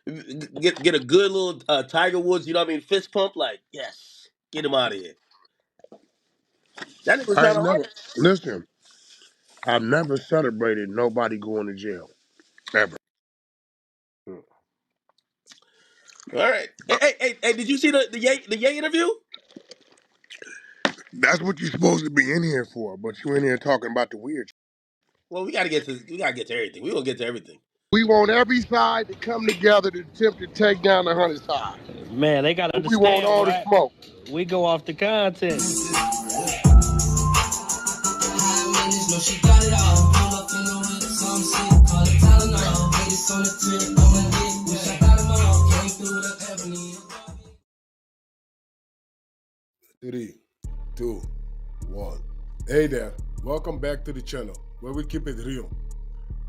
get a good little Tiger Woods, you know what I mean, fist pump. Like, yes, get him out of here. That nigga was I trying ain't to run. never listen. I've never celebrated nobody going to jail ever. All right. Hey, did you see the Ye interview? That's what you're supposed to be in here for, but you in here talking about the weird. Well, we gotta get to everything. We gonna get to everything. We want every side to come together to attempt to take down the 100 side. Man, they gotta We want understand, all the right? smoke. We go off the content. Three, two, one. Hey there, welcome back to the channel where we keep it real.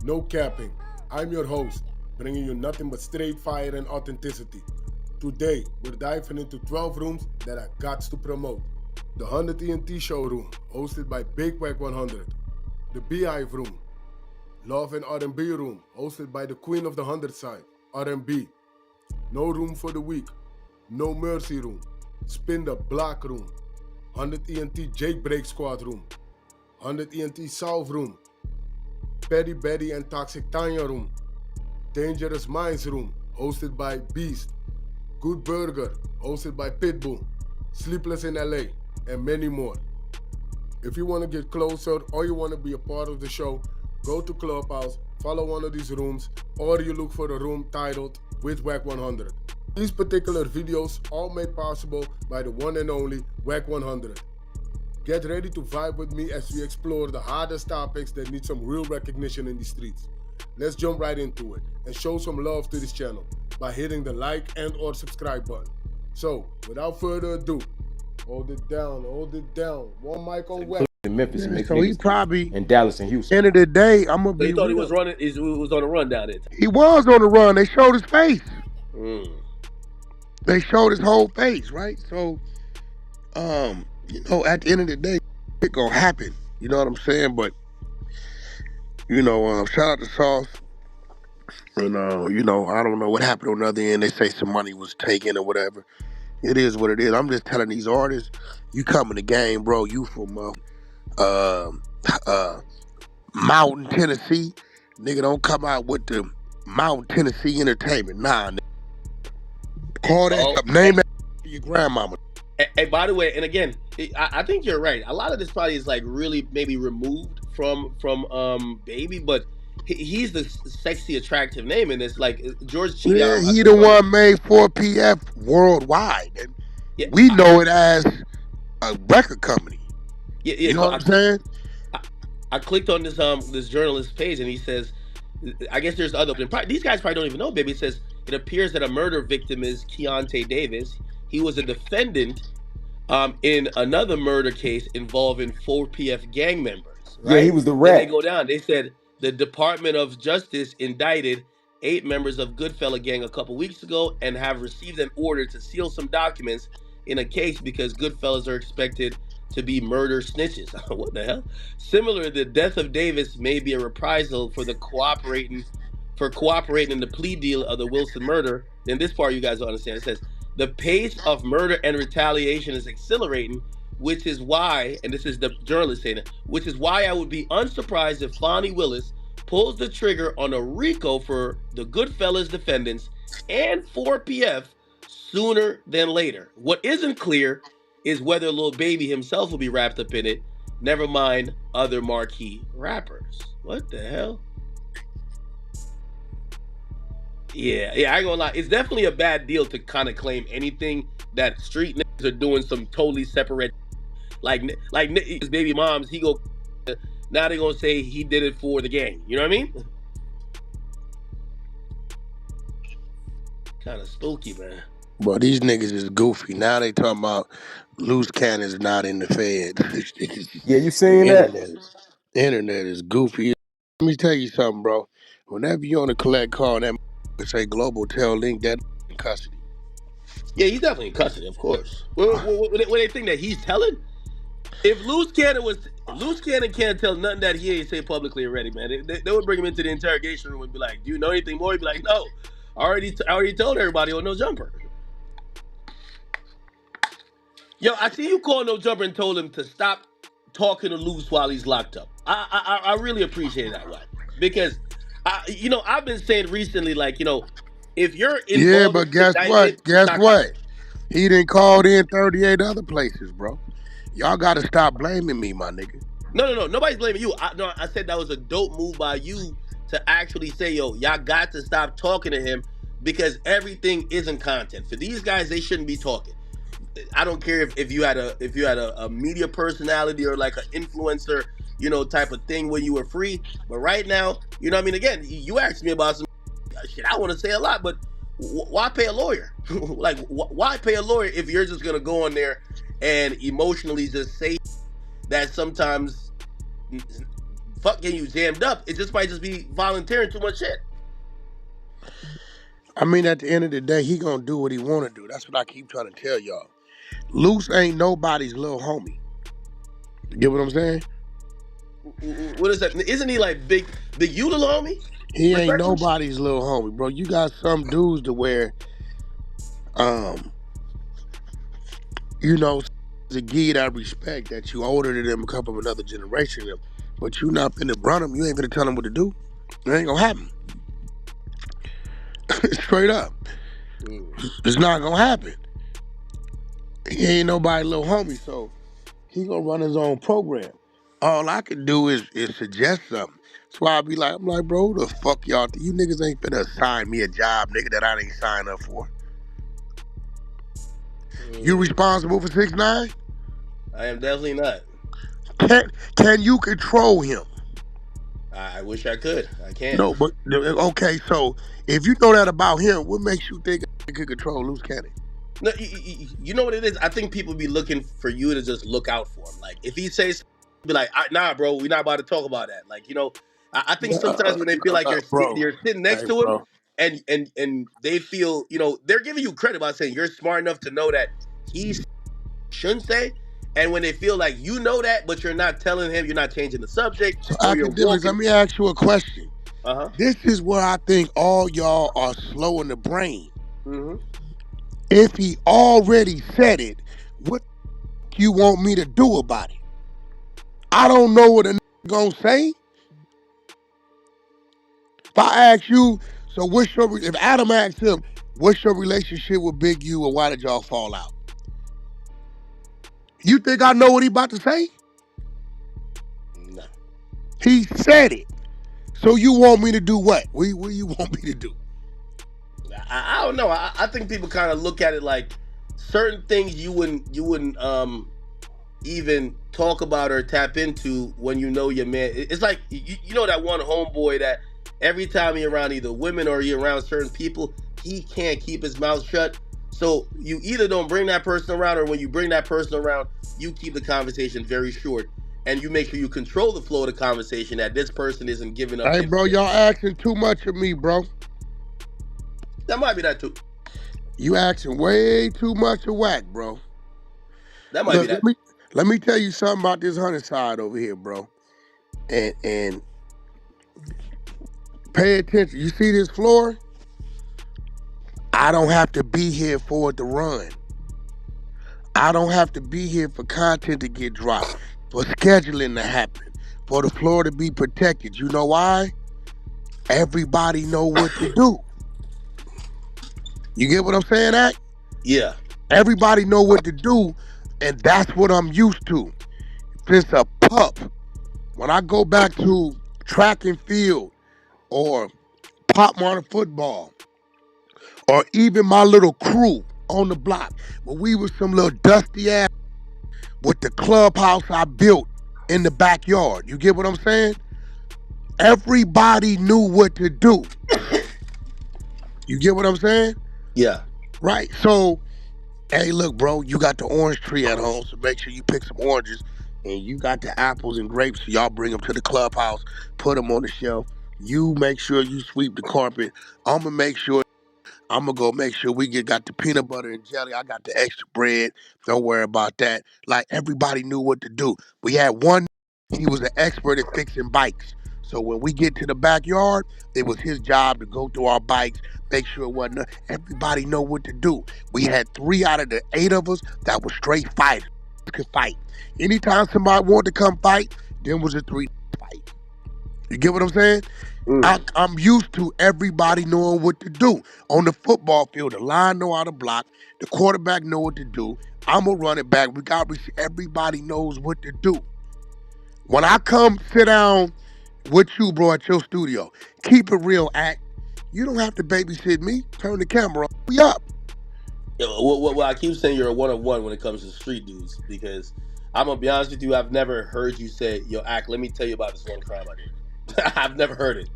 No capping. I'm your host, bringing you nothing but straight fire and authenticity. Today, we're diving into 12 rooms that I got to promote. The 100 ENT showroom, hosted by Big Wack100. The Beehive room, Love and R&B room, hosted by the Queen of the 100 side, R&B. No room for the weak. No Mercy room. Spin the Block room. 100 ENT Jailbreak Squad room. 100 ENT South room. Petty Betty and Toxic Tanya room. Dangerous Minds room, hosted by Beast. Good Burger, hosted by Pitbull. Sleepless in LA, and many more. If you want to get closer or you want to be a part of the show, go to Clubhouse, follow one of these rooms, or you look for a room titled with Wack100. These particular videos all made possible by the one and only Wack100. Get ready to vibe with me as we explore the hardest topics that need some real recognition in the streets. Let's jump right into it and show some love to this channel by hitting the like and or subscribe button. So, without further ado, hold it down. One mic on Wack. In Memphis and Yeah, make so he niggas probably, in Dallas and Houston. end of the day, I'm gonna So be he thought he was real. running. He was on a run down there. He was on the run. They showed his face. Mm. They showed his whole face, right? So, at the end of the day, it gonna happen. You know what I'm saying? But shout out to Sauce. And I don't know what happened on the other end. They say some money was taken or whatever. It is what it is. I'm just telling these artists, you come in the game, bro. You from uh, uh, Mountain, Tennessee, nigga. Don't come out with the Mountain, Tennessee Entertainment. Nah, nigga. Call that Oh, up. Name that for your grandmama. hey, by the way, and again, I think you're right. A lot of this probably is like really maybe removed from Baby, but he's the sexy, attractive name in this. Like George Cheetah, Yeah, I he the clicked on it. one made 4PF worldwide, and Yeah, we know it as a record company. yeah. You know what I'm saying? I clicked on this journalist page, and he says, I guess there's other. These guys probably don't even know, Baby. It says it appears that a murder victim is Keontae Davis. He was a defendant in another murder case involving 4PF gang members, Yeah, he right? was the Then they rat. go down. They said the Department of Justice indicted 8 members of Goodfella gang a couple weeks ago and have received an order to seal some documents in a case because Goodfellas are expected to be murder snitches. What the hell? Similar, the death of Davis may be a reprisal for cooperating in the plea deal of the Wilson murder. Then this part you guys don't understand. It says the pace of murder and retaliation is accelerating, which is why, and this is the journalist saying it, which is why I would be unsurprised if Fonnie Willis pulls the trigger on a RICO for the Goodfellas defendants and 4PF sooner than later. What isn't clear is whether Lil Baby himself will be wrapped up in it, never mind other marquee rappers. What the hell? Yeah, I ain't gonna lie. It's definitely a bad deal to kind of claim anything that street niggas are doing some totally separate. Like his baby moms, he go. Now they gonna say he did it for the gang. You know what I mean? Kind of spooky, man. But these niggas is goofy. Now they talking about loose cannons not in the feds. Yeah, you The seen that? internet is goofy. Let me tell you something, bro. Whenever you on a collect call, that say Global Tel Link, that in custody. Yeah, he's definitely in custody, of course. What they think that he's telling? If Loose Cannon can't tell nothing that he ain't say publicly already, man. They would bring him into the interrogation room and be like, "Do you know anything more?" He'd be like, "No." I already told everybody on No Jumper. Yo, I see you call No Jumper and told him to stop talking to Loose while he's locked up. I really appreciate that, Wack, because I've been saying recently, like, if you're Yeah, involved in but the guess indictment, what? it's Guess not what? content. He done called in 38 other places, bro. Y'all gotta stop blaming me, my nigga. No. Nobody's blaming you. No, I said that was a dope move by you to actually say, yo, y'all got to stop talking to him because everything isn't content. For these guys, they shouldn't be talking. I don't care if you had a media personality or like an influencer, type of thing when you were free. But right now, what I mean. Again, you asked me about some shit. I want to say a lot, but why pay a lawyer? Like, why pay a lawyer if you're just gonna go on there and emotionally just say that sometimes fuck getting you jammed up? It just might just be volunteering too much shit. I mean, at the end of the day, he gonna do what he wanna do. That's what I keep trying to tell y'all. Loose ain't nobody's little homie. You get what I'm saying? What is that? Isn't he like big you little homie? He ain't Respectfully. nobody's little homie, bro. You got some dudes to where, um, you know, to give you that respect that you older than them, come from another generation of them. But you not finna run them. You ain't finna tell them what to do. It ain't gonna happen. Straight up. Mm. It's not gonna happen. He ain't nobody little homie, so he gonna run his own program. All I can do is suggest something. That's why I'm like, bro, who the fuck y'all? You niggas ain't finna assign me a job, nigga, that I ain't signed up for. You Mm. responsible for 6ix9ine? I am definitely not. Can you control him? I wish I could. I can't. No, but okay. So if you know that about him, what makes you think he could control Loose Cannon? No, you know what it is. I think people be looking for you to just look out for him. Like if he says, be like, nah, bro, we're not about to talk about that. Like I think sometimes when they feel like Bro. you're sitting next Hey, to him, bro. and they feel they're giving you credit by saying you're smart enough to know that he shouldn't say. And when they feel like you know that, but you're not telling him, you're not changing the subject, So or you're Akademiks, let walking. me ask you a question. Uh huh. This is where I think all y'all are slow in the brain. Mm-hmm. If he already said it, what you want me to do about it? I don't know what a gonna say. If I ask you, so if Adam asked him, what's your relationship with Big U or why did y'all fall out? You think I know what he about to say? No. He said it. So you want me to do what? What you want me to do? I don't know. I think people kind of look at it like certain things you wouldn't even talk about or tap into when you know your man. It's like you know that one homeboy that every time you're around either women or you're around certain people, he can't keep his mouth shut. So you either don't bring that person around, or when you bring that person around, you keep the conversation very short, and you make sure you control the flow of the conversation. That this person isn't giving up Hey, bro, information. y'all asking too much of me, bro. That might be that too. You asking way too much of Wack, bro. That might be Look, that. let me tell you something about this 100 side over here, bro. And pay attention. You see this floor? I don't have to be here for it to run. I don't have to be here for content to get dropped, for scheduling to happen, for the floor to be protected. You know why? Everybody know what to do. You get what I'm saying, Act? Yeah. Everybody know what to do, and that's what I'm used to. Since a pup, when I go back to track and field or pop Warner football, or even my little crew on the block, when we was some little dusty ass with the clubhouse I built in the backyard. You get what I'm saying? Everybody knew what to do. You get what I'm saying? Yeah. Right. So, hey, look, bro, you got the orange tree at home, so make sure you pick some oranges. And you got the apples and grapes, so y'all bring them to the clubhouse, put them on the shelf. You make sure you sweep the carpet. I'm gonna make sure. I'm gonna go make sure we got the peanut butter and jelly. I got the extra bread. Don't worry about that. Like everybody knew what to do. We had one. He was an expert at fixing bikes. So when we get to the backyard, it was his job to go through our bikes, make sure it wasn't. Everybody know what to do. We had 3 out of the 8 of us that were straight fighters. Could fight. Anytime somebody wanted to come fight, then was a 3 fight. You get what I'm saying? Mm. I'm used to everybody knowing what to do. On the football field, the line know how to block, the quarterback know what to do. I'm a running back. Everybody knows what to do. When I come sit down with you, bro, at your studio, keep it real, act. You don't have to babysit me. Turn the camera on. We up. Well, I keep saying you're a one of one when it comes to street dudes because I'm gonna be honest with you. I've never heard you say, "Yo, Act, let me tell you about this one crime I did." I've never heard it.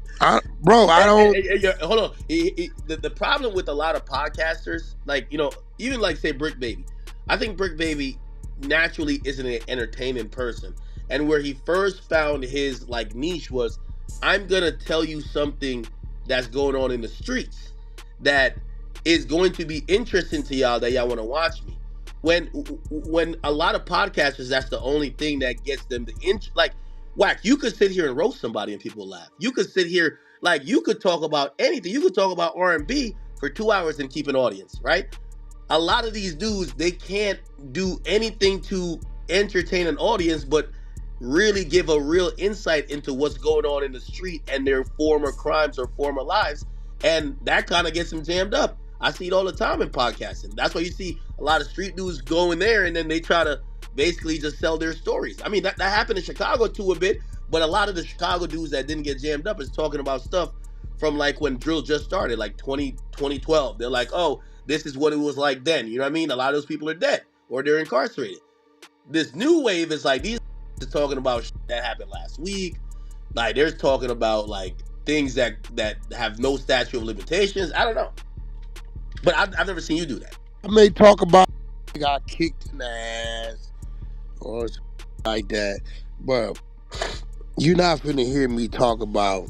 Bro, I don't. Hold on. The problem with a lot of podcasters, like even like say Brick Baby, I think Brick Baby naturally isn't an entertaining person, and where he first found his like niche was, I'm gonna tell you something that's going on in the streets that is going to be interesting to y'all that y'all want to watch me. When a lot of podcasters, that's the only thing that gets them the like Wack, you could sit here and roast somebody and people laugh. You could sit here, like, you could talk about anything. You could talk about R&B for 2 hours and keep an audience, right? A lot of these dudes, they can't do anything to entertain an audience, but really give a real insight into what's going on in the street and their former crimes or former lives. And that kind of gets them jammed up. I see it all the time in podcasting. That's why you see a lot of street dudes go in there and then they try to basically just sell their stories. I mean, that happened in Chicago too a bit, but a lot of the Chicago dudes that didn't get jammed up is talking about stuff from like when drill just started, like 2012. They're like, oh, this is what it was like then. You know what I mean? A lot of those people are dead or they're incarcerated. This new wave is like these are talking about shit that happened last week. Like they're talking about like things that have no statute of limitations. I don't know, but I've never seen you do that. I may talk about got kicked in the ass or something like that, but you're not finna hear me talk about,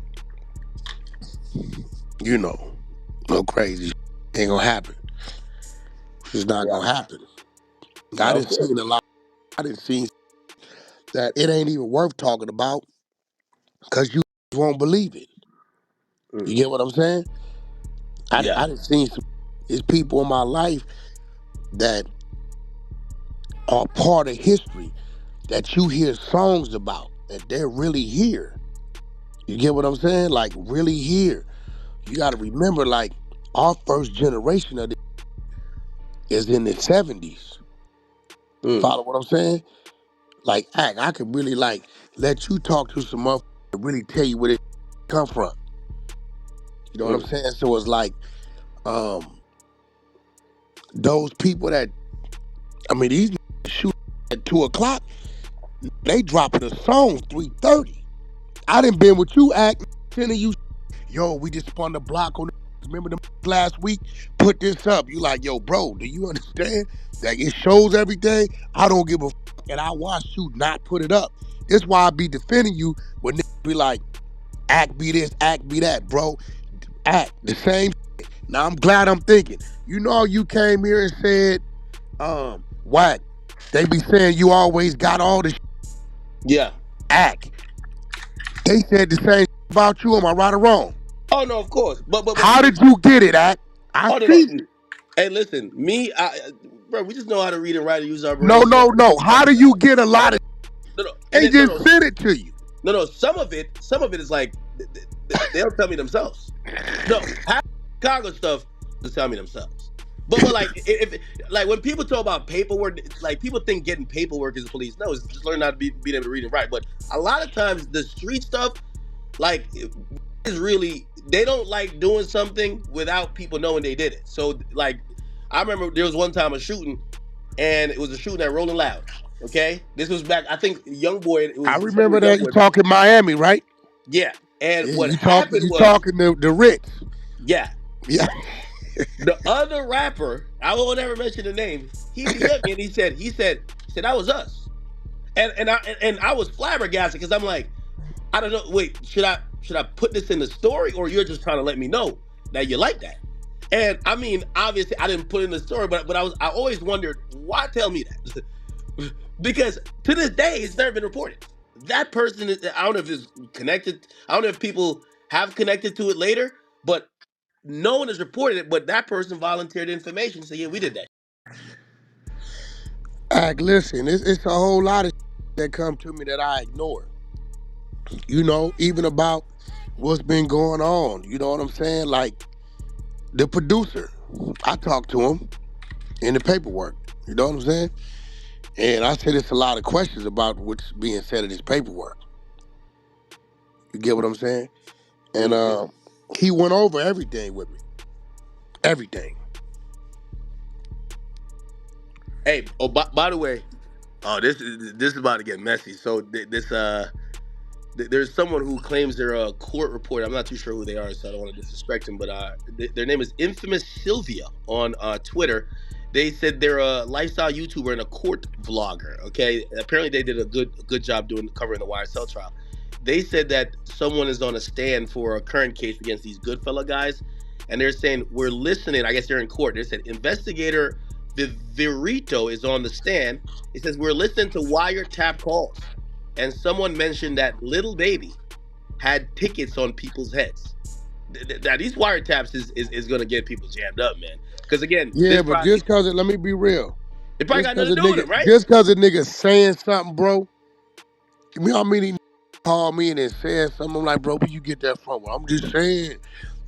no crazy shit. Ain't gonna happen. It's not Yeah. gonna happen. I done Okay. seen a lot. I done seen that it ain't even worth talking about because you won't believe it. You Mm. get what I'm saying? Yeah. I done seen some. There's people in my life that are part of history that you hear songs about that they're really here. You get what I'm saying? Like really here. You got to remember, like our first generation of this is in the '70s. Mm. Follow what I'm saying? Like, I could really like let you talk to some motherfuckers to really tell you where it come from. You know what I'm Mm. saying? So it's like, um, those people that these shoot at 2 o'clock, they dropping a song 3:30. I done been with you, sending you, yo, we just spun the block on. Remember the last week? Put this up. You like, yo, bro? Do you understand that it shows every day? I don't give a fuck, and I watch you not put it up. That's why I be defending you when niggas be like, act be this, act be that, bro. Act the same. Now I'm glad I'm thinking. You came here and said, Wack. They be saying you always got all the Yeah. act. They said the same about you. Am I right or wrong? Oh no, of course. But How see. did you get it, act? I Oh no, seen it. no. Hey, listen, bro, we just know how to read and write and use our No, brains. So no, no. How do you get a lot of? no, no, and They then no, just no, sent it to you. no, no. Some of it is like they'll tell me themselves. No, half Chicago stuff they'll tell me themselves. But like if like when people talk about paperwork, like people think getting paperwork is the police. No, it's just learning how to being able to read and write. But a lot of times the street stuff, like is really they don't like doing something without people knowing they did it. So like I remember there was one time a shooting and it was a shooting at Rolling Loud. Okay, this was back. I think young boy. It I was some remember young that you boy. talking Miami, right? Yeah, and Yeah, what you talking happened you was talking the Ritz. yeah, Yeah. the other rapper. I won't ever mention the name. He DM'd me and he said that was us. And I was flabbergasted because I'm like I don't know. Wait, should I put this in the story or you're just trying to let me know that you like that? And I mean, obviously, I didn't put it in the story, but I always wondered why tell me that because to this day it's never been reported. that person is, I don't know if it's connected. I don't know if people have connected to it later, but no one has reported it. But that person volunteered information. So yeah, we did that. Listen, it's a whole lot of that come to me that I ignore. Even about what's been going on. You know what I'm saying? Like the producer, I talked to him in the paperwork. You know what I'm saying? And I said it's a lot of questions about what's being said in his paperwork. You get what I'm saying? And Hmm. he went over everything with me. Everything. Hey, oh, by the way, oh, this is about to get messy. So there's someone who claims they're a court reporter. I'm not too sure who they are, so I don't want to disrespect them. But their name is Infamous Sylvia on Twitter. They said they're a lifestyle YouTuber and a court vlogger. Okay, apparently they did a good job doing covering the YSL trial. They said that someone is on a stand for a current case against these Goodfella guys, and they're saying we're listening. I guess they're in court. They said investigator Viverito is on the stand. It says we're listening to wiretap calls, and someone mentioned that little baby had tickets on people's heads. Now these wiretaps is going to get people jammed up, man. Because again, Yeah, but just cause let me be real. it probably got nothing to do with them, right? Just cause a nigga saying something, bro. You know how many call me and then said something? I'm like, bro, where you get that from? Well, I'm just saying.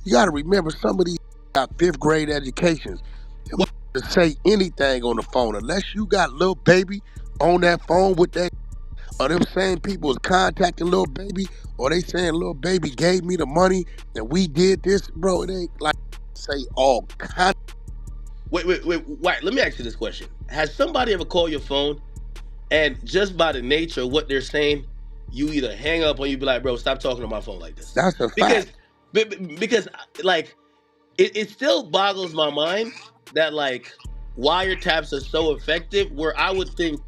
You gotta remember some of these got 5th grade educations. Them What? to say anything on the phone unless you got little baby on that phone with that. Or them same people is contacting little baby, or they saying little baby gave me the money and we did this, bro. It ain't like say all kind. Wait. Let me ask you this question: has somebody ever called your phone and just by the nature of what they're saying, you either hang up or you be like, "Bro, stop talking on my phone like this," That's a because fact. because like it still boggles my mind that like wiretaps are so effective. Where I would think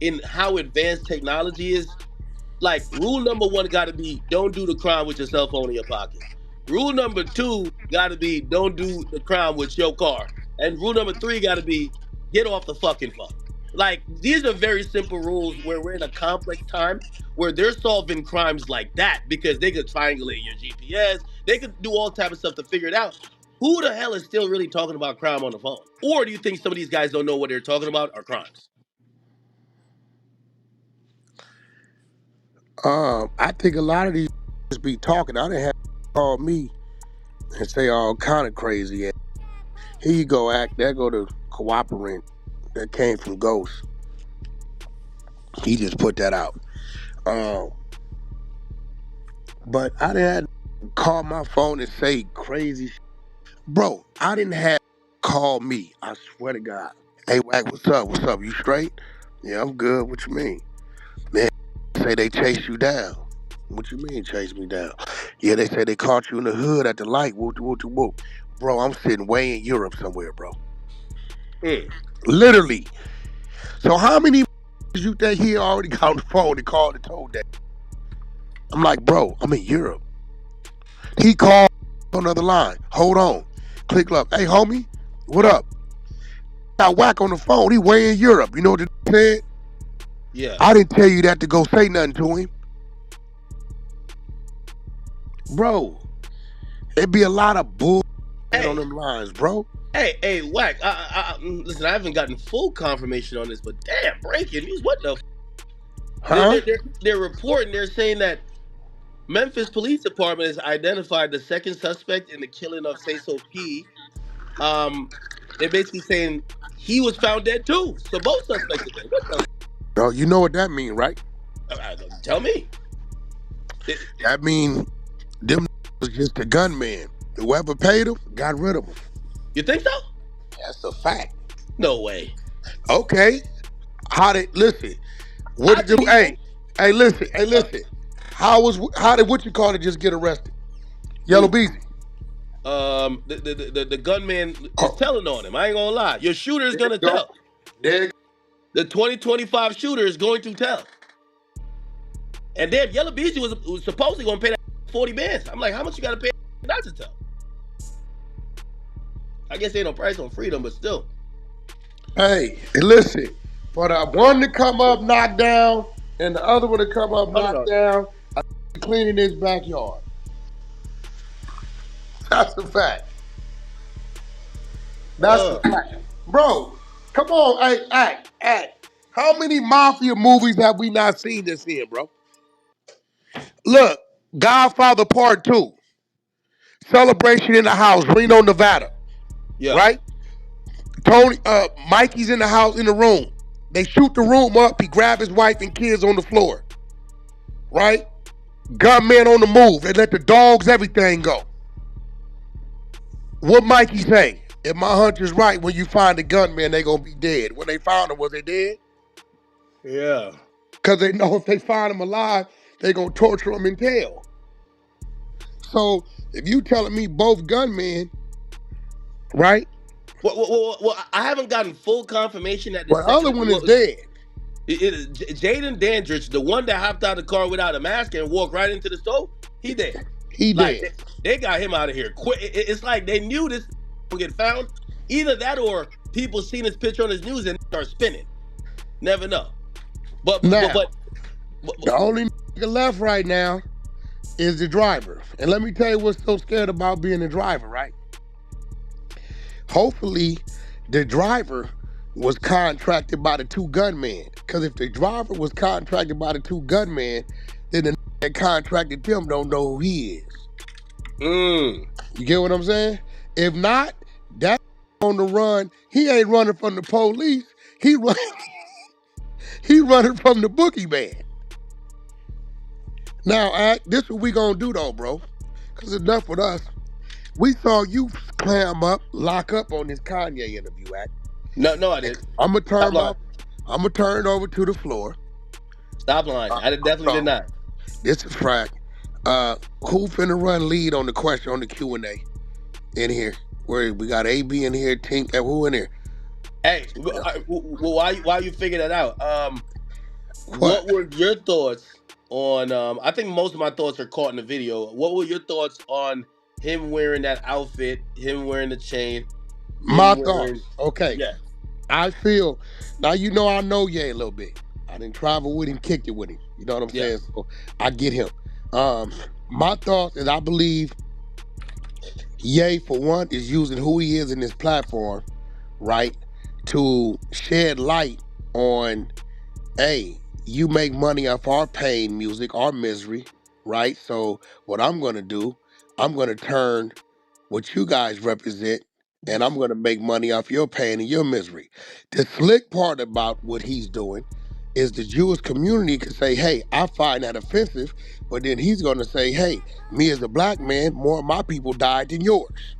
in how advanced technology is, like rule number one got to be don't do the crime with your cell phone in your pocket. Rule number two got to be don't do the crime with your car, and rule number three got to be get off the fucking phone. Like these are very simple rules where we're in a complex time where they're solving crimes like that because they could triangulate your GPS, they could do all type of stuff to figure it out. Who the hell is still really talking about crime on the phone? Or do you think some of these guys don't know what they're talking about are crimes? I think a lot of these just be talking. I didn't have call me and say all kind of crazy. Here you go, act. There go the cooperant that came from Ghost. He just put that out. Um, but I didn't have to call my phone and say crazy. Bro, I didn't have to call me. I swear to God. Hey, Wack, what's up? What's up? You straight? Yeah, I'm good. What you mean? Man, say they chased you down. What you mean chase me down? Yeah, they say they caught you in the hood at the light. Whoop, whoop, whoop, whoop. Bro, I'm sitting way in Europe somewhere, bro. Mm. Literally. So how many you think he already got on the phone and called and told that? I'm like, bro, I'm in Europe. He called on the other line. Hold on. Click up. Hey, homie, what up? Got Wack on the phone. He way in Europe. You know what they said? Yeah. I didn't tell you that to go say nothing to him. Bro, it'd be a lot of bull on Hey, them lines, bro. hey, Wack. Listen, I haven't gotten full confirmation on this, but damn, breaking news. What the? They're, Huh? they're, they're, they're reporting. They're saying that Memphis Police Department has identified the second suspect in the killing of Sayso P. They're basically saying he was found dead too. So both suspects are dead. What the? Oh, you know what that mean, right? Tell me. That mean them was just a gunman. Whoever paid him got rid of him. You think so? That's a fact. No way. Okay. How did listen? What I did you? think he. Hey, listen, listen. How did what you call it just get arrested? Yellow Who? Beezy. The gunman is Oh, telling on him. I ain't gonna lie. Your shooter is there you gonna go. tell. There you The 2025 shooter is going to tell. And damn, Yellow Beezy was supposedly gonna pay that 40 bands. I'm like, how much you gotta pay not to tell? I guess ain't no price on freedom, but still. Hey, listen. For the one to come up, knock down, and the other one to come up Oh no, knocked no. down, cleaning his backyard. That's a fact. That's a Uh, fact. Bro, come on, hey, act. How many mafia movies have we not seen this in, bro? Look, Godfather Part 2, Celebration in the House, Reno, Nevada, yeah. right? Mikey's in the house, in the room. They shoot the room up. He grab his wife and kids on the floor, right? Gunman on the move. They let the dogs, everything go. What Mikey say? If my hunch is right, when you find the gunman, they gonna be dead. When they found him, was they dead? Yeah. Because they know if they find him alive, they gonna torture him in hell. So if you telling me both gunmen, right? Well, I haven't gotten full confirmation that the But the other second one is was dead. Jaden Dandridge, the one that hopped out of the car without a mask and walked right into the stove. He dead. He Like dead. they got him out of here quick. It's like they knew this would get found. Either that or people seen his picture on his news and start spinning. Never know. But but but Now, but, but, but the only nigga left right now is the driver. And let me tell you what's so scared about being a driver, right? Hopefully, the driver was contracted by the two gunmen. Because if the driver was contracted by the two gunmen, then the nigga that contracted them don't know who he is. mm. You get what I'm saying? If not, that on the run, he ain't running from the police. He run, he running from the boogeyman. Now, this what we gonna do though, bro. Cause enough with us. We saw you clam up, lock up on this Kanye interview, Act. No, I did. I'm gonna Stop turn lying. it over to the floor. Stop lying. I definitely did So not. this is Frack. Who finna run lead on the question on the Q&A in here? Where we got AB in here, Tink, and who in here? Hey, why you figure that out? What? What were your thoughts on? I think most of my thoughts are caught in the video. What were your thoughts on him wearing that outfit, him wearing the chain, My him thoughts. wearing? Okay. Yeah. I feel now I know Ye a little bit. I didn't travel with him, kicked it with him. You know what I'm Yeah. saying? So I get him. My thoughts is I believe Ye, for one, is using who he is in this platform, right, to shed light on, hey, you make money off our pain music, our misery, right? So what I'm gonna do, I'm gonna turn what you guys represent, and I'm gonna make money off your pain and your misery. The slick part about what he's doing is the Jewish community can say, hey, I find that offensive, but then he's gonna say, hey, me as a black man, more of my people died than yours.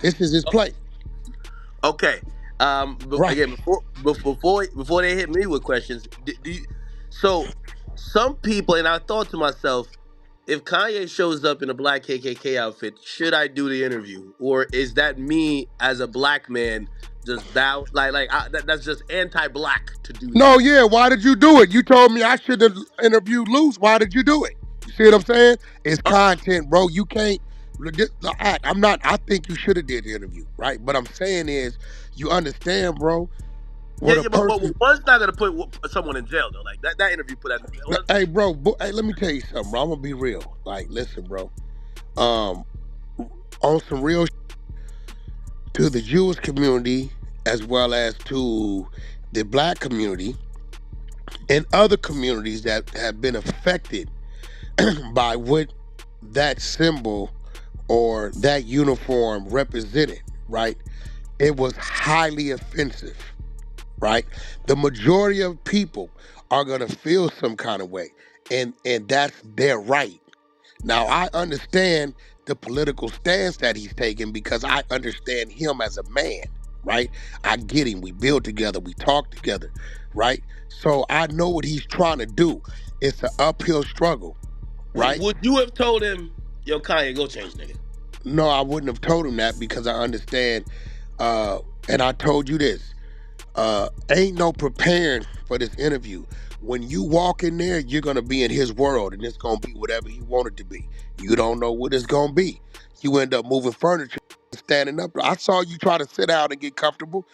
This is his play. Okay. Right. Again, before they hit me with questions, do you, so some people, and I thought to myself, if Kanye shows up in a black KKK outfit, should I do the interview, or is that me as a black man just bow that's just anti-black to do that? No, yeah, why did you do it? You told me I should have interviewed Luce. Why did you do it? You see what I'm saying? It's Uh, content, bro. You can't. I'm not. I think you should have did the interview, right? But I'm saying is, you understand, bro? yeah, What a yeah, but person. one's not gonna put someone in jail though. Like that interview put that. Hey, bro. Hey, let me tell you something, bro. I'm gonna be real. Like, listen, bro. Um, on some real to the Jewish community as well as to the black community and other communities that have been affected by what that symbol or that uniform represented, right? It was highly offensive, right? The majority of people are gonna feel some kind of way, and that's their right. Now I understand the political stance that he's taking because I understand him as a man, right? I get him. We build together, we talk together, right? So I know what he's trying to do. It's an uphill struggle, right? Would you have told him, "Yo, Kanye, go change, nigga"? No, I wouldn't have told him that because I understand. And I told you this. Ain't no preparing for this interview. When you walk in there, you're gonna be in his world, and it's gonna be whatever he wanted to be. You don't know what it's gonna be. You end up moving furniture, standing up. I saw you try to sit down and get comfortable.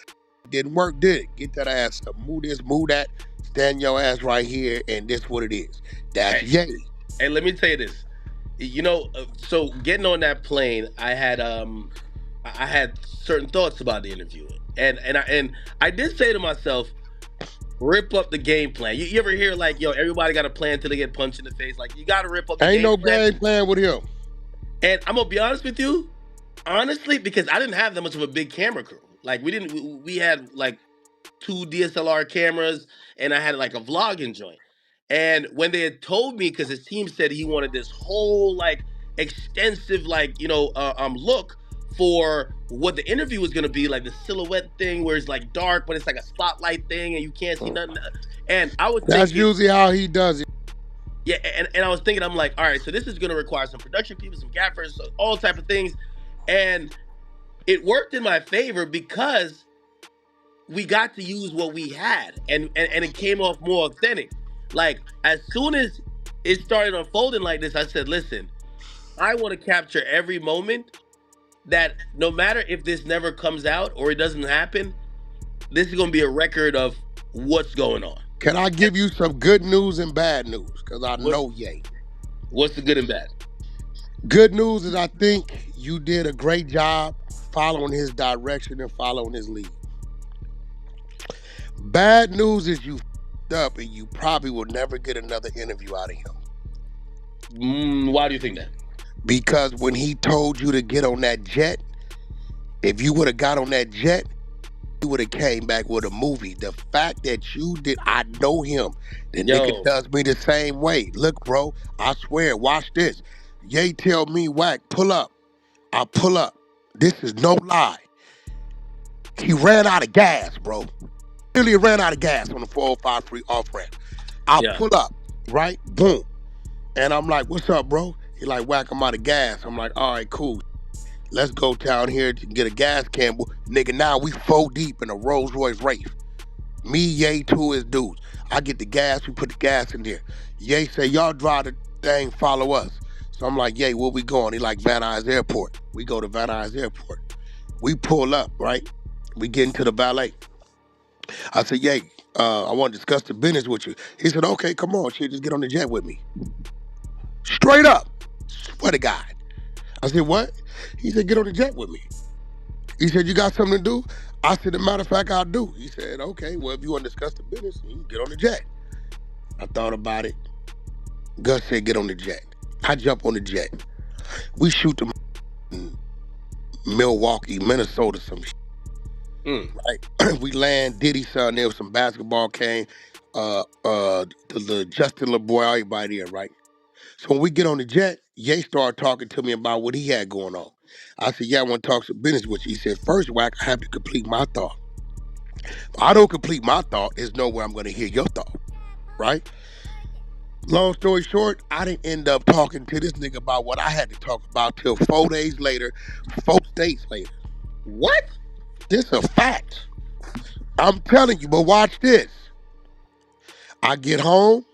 Didn't work, did it? Get that ass up. Move this, move that. Stand your ass right here, and this what it is. That's Hey, yay. hey, let me tell you this. So getting on that plane, I had certain thoughts about the interview, and I did say to myself, rip up the game plan. You ever hear like, yo, everybody got a plan till they get punched in the face? Like, you got to rip up the Ain't game no plan. game playing with him. And I'm gonna be honest with you, honestly, because I didn't have that much of a big camera crew. Like, we had like two DSLR cameras, and I had like a vlogging joint. And when they had told me, because his team said he wanted this whole like extensive look for what the interview was gonna be, like the silhouette thing where it's like dark, but it's like a spotlight thing, and you can't see nothing. And I was That's thinking, usually how he does it. yeah, and I was thinking, I'm like, all right, so this is gonna require some production people, some gaffers, so all type of things, and it worked in my favor because we got to use what we had, and it came off more authentic. Like, as soon as it started unfolding like this, I said, listen, I want to capture every moment, that no matter if this never comes out or it doesn't happen, this is going to be a record of what's going on. Can I give you some good news and bad news? Because I What, know yay. what's the good and bad? Good news is I think you did a great job following his direction and following his lead. Bad news is you f***ed up and you probably will never get another interview out of him. Why do you think that? Because when he told you to get on that jet, if you would have got on that jet, you would have came back with a movie. The fact that you did, I know him. The nigga Yo, does me the same way. Look, bro, I swear, watch this. Ye tell me, Wack, pull up. I pull up. This is no lie. He ran out of gas, bro. Really ran out of gas on the 405 free off ramp. I yeah, pull up, right? Boom. And I'm like, what's up, bro? He like, Wack, I'm out of gas. I'm like, all right, cool. Let's go down here to get a gas can. Nigga, now we 4 deep in a Rolls Royce Wraith. Me, Ye, two his dudes. I get the gas, we put the gas in there. Ye say, y'all drive the thing, follow us. So I'm like, Ye, where we going? He like, Van Nuys Airport. We go to Van Nuys Airport. We pull up, right? We get into the valet. I said, Ye, I want to discuss the business with you. He said, okay, come on, shit, just get on the jet with me. Straight up. Swear to God. I said, what? He said, get on the jet with me. He said, you got something to do? I said, as a matter of fact, I do. He said, okay, well, if you want to discuss the business, you can get on the jet. I thought about it. Gus said, get on the jet. I jump on the jet. We shoot to Milwaukee, Minnesota, some shit. Right? We land, Diddy son, there was some basketball came, the Justin LeBoy, everybody there, right? So when we get on the jet, Ye started talking to me about what he had going on. I said, yeah, I want to talk some business with you. He said, first, Wack, I have to complete my thought. If I don't complete my thought, there's nowhere I'm going to hear your thought, right? Long story short, I didn't end up talking to this nigga about what I had to talk about till 4 days later, 4 days later. what? This is a fact. I'm telling you, but watch this. I get home,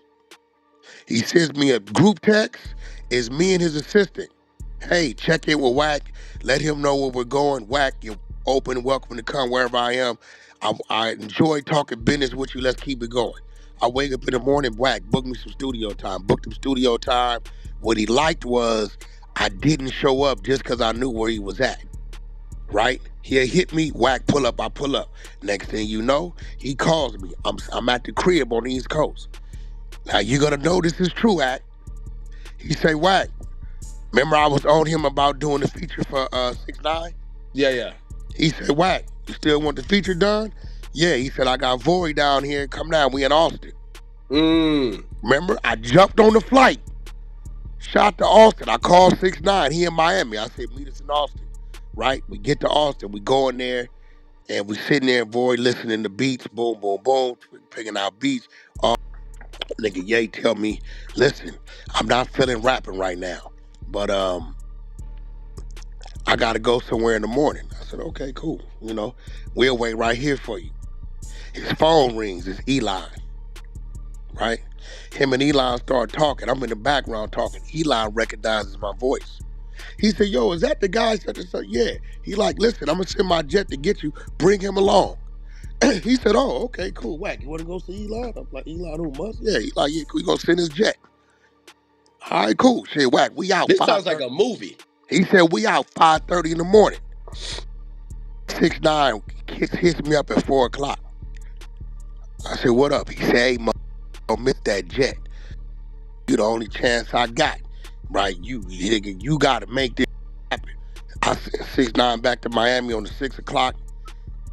he sends me a group text. It's me and his assistant. Hey, check in with Wack. Let him know where we're going. Wack, you're open, welcome to come wherever I am. I enjoy talking business with you. Let's keep it going. I wake up in the morning, Wack, book me some studio time. Booked him studio time. What he liked was I didn't show up just because I knew where he was at. Right? He had hit me, Wack, pull up, I pull up. Next thing you know, he calls me. I'm at the crib on the East Coast. Now you're gonna know this is true, Wack. He say, Wack, remember I was on him about doing the feature for 6ix9ine? Yeah. He said, Wack, you still want the feature done? Yeah, he said, I got Vory down here. Come down, we in Austin. Remember, I jumped on the flight, shot to Austin. I called 6ix9ine, he in Miami. I said, meet us in Austin, right? We get to Austin, we go in there, and we sitting there, Vory listening to beats, boom, boom, boom, picking out beats. Nigga Ye tell me, listen, I'm not feeling rapping right now, but I gotta go somewhere in the morning. I said, okay, cool. You know, we'll wait right here for you. His phone rings, it's Elon, right? Him and Elon start talking. I'm in the background talking. Elon recognizes my voice. He said, yo, is that the guy? I said, yeah. He like, listen, I'm gonna send my jet to get you. Bring him along. He said, "Oh, okay, cool. Wack, you want to go see Elon?" I'm like, "Elon who must?" Yeah, he like, "Yeah, we gonna send his jet." All right, cool. Shit, Wack, we out This five sounds like thirty. a movie. He said we out 5:30 in the morning. 6ix9ine hits me up at 4 o'clock. I said, "What up?" He said, "Hey, don't miss that jet. You the only chance I got, right? You nigga, you got to make this happen." I sent 6ix9ine back to Miami on the 6 o'clock.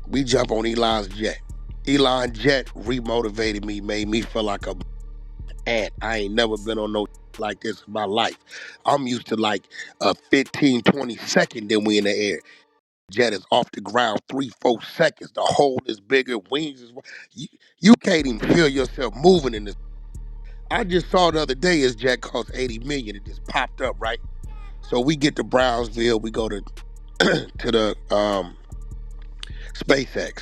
We jump on Elon's jet. Elon jet remotivated me, made me feel like a ant. I ain't never been on no like this in my life. I'm used to like a 15, 20 second, then we in the air. Jet is off the ground 3, 4 seconds. The hole is bigger, wings is you can't even feel yourself moving in this. I just saw the other day his jet cost 80 million. It just popped up, right? So we get to Brownsville, we go to to the SpaceX.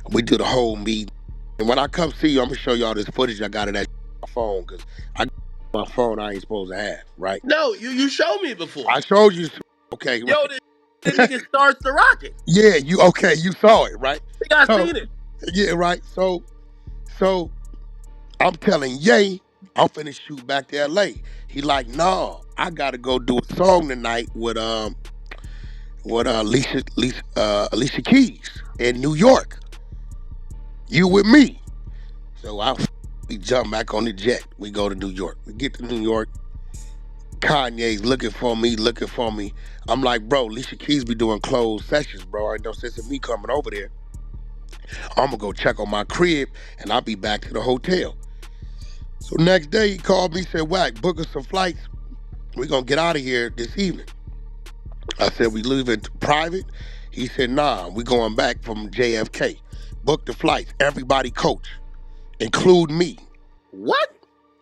We do the whole meet. And when I come see you, I'm gonna show y'all this footage I got of that phone because I got my phone I ain't supposed to have, right? No, you showed me before. I showed you. Okay, Yo, right? the nigga starts the rocket. Yeah, you okay? You saw it, right? I think I So seen it. yeah, right. So I'm telling Ye, I'm finna shoot back to LA. He like, no, I gotta go do a song tonight with Alicia Keys in New York. You with me? So we jump back on the jet. We go to New York. We get to New York. Kanye's looking for me, looking for me. I'm like, bro, Alicia Keys be doing closed sessions, bro. Ain't no sense in me coming over there. I'm gonna go check on my crib and I'll be back to the hotel. So next day he called me, said, Wack, book us some flights. We're gonna get out of here this evening. I said, we leaving private? He said, nah, we going back from JFK. Book the flights. Everybody coach, include me. What?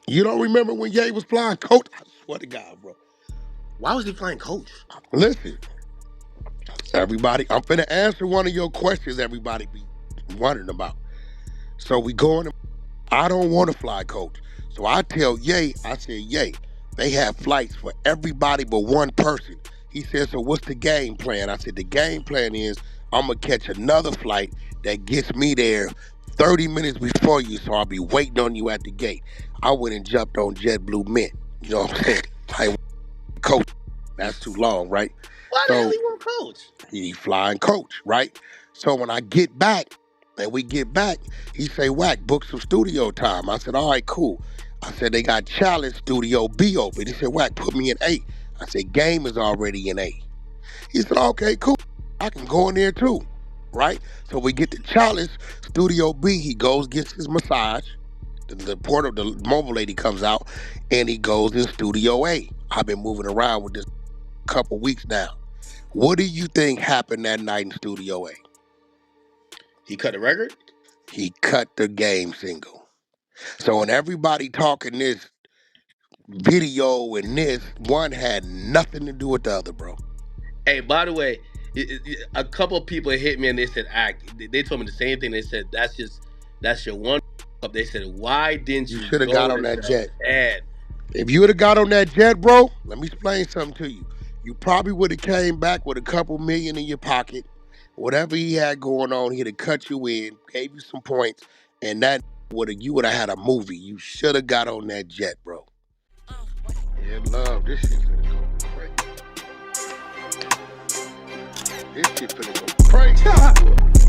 You don't remember when Ye was flying coach? I swear to God, bro. Why was he playing coach? Listen, everybody, I'm finna answer one of your questions everybody be wondering about. So we going, I don't want to fly coach. So I tell Ye, I said, Ye, they have flights for everybody but one person. He said, so what's the game plan? I said, the game plan is I'm going to catch another flight that gets me there 30 minutes before you, so I'll be waiting on you at the gate. I went and jumped on JetBlue Mint. You know what I'm saying? Like, coach, that's too long, right? Why the hell So he want coach? he flying coach, right? So when I get back, and we get back, he say, Wack, book some studio time. I said, all right, cool. I said, they got Challenge Studio B open. He said, Wack, put me in A. I said, Game is already in A. He said, okay, cool. I can go in there too, right? So we get to Challenge Studio B. He goes, gets his massage. The mobile lady comes out, and he goes in Studio A. I've been moving around with this couple weeks now. What do you think happened that night in Studio A? He cut a record? He cut the Game single. So when everybody talking this video and this, one had nothing to do with the other, bro. Hey, by the way, a couple of people hit me and they said, "Act." They told me the same thing. They said, that's your one up." They said, "Why didn't You you should have got go on to that jet. Japan?" If you would have got on that jet, bro, let me explain something to you. You probably would have came back with a couple million in your pocket. Whatever he had going on, he'd have cut you in, gave you some points, and that you would have had a movie. You should have got on that jet, bro. Yeah, love, this shit finna go crazy. This shit finna go crazy.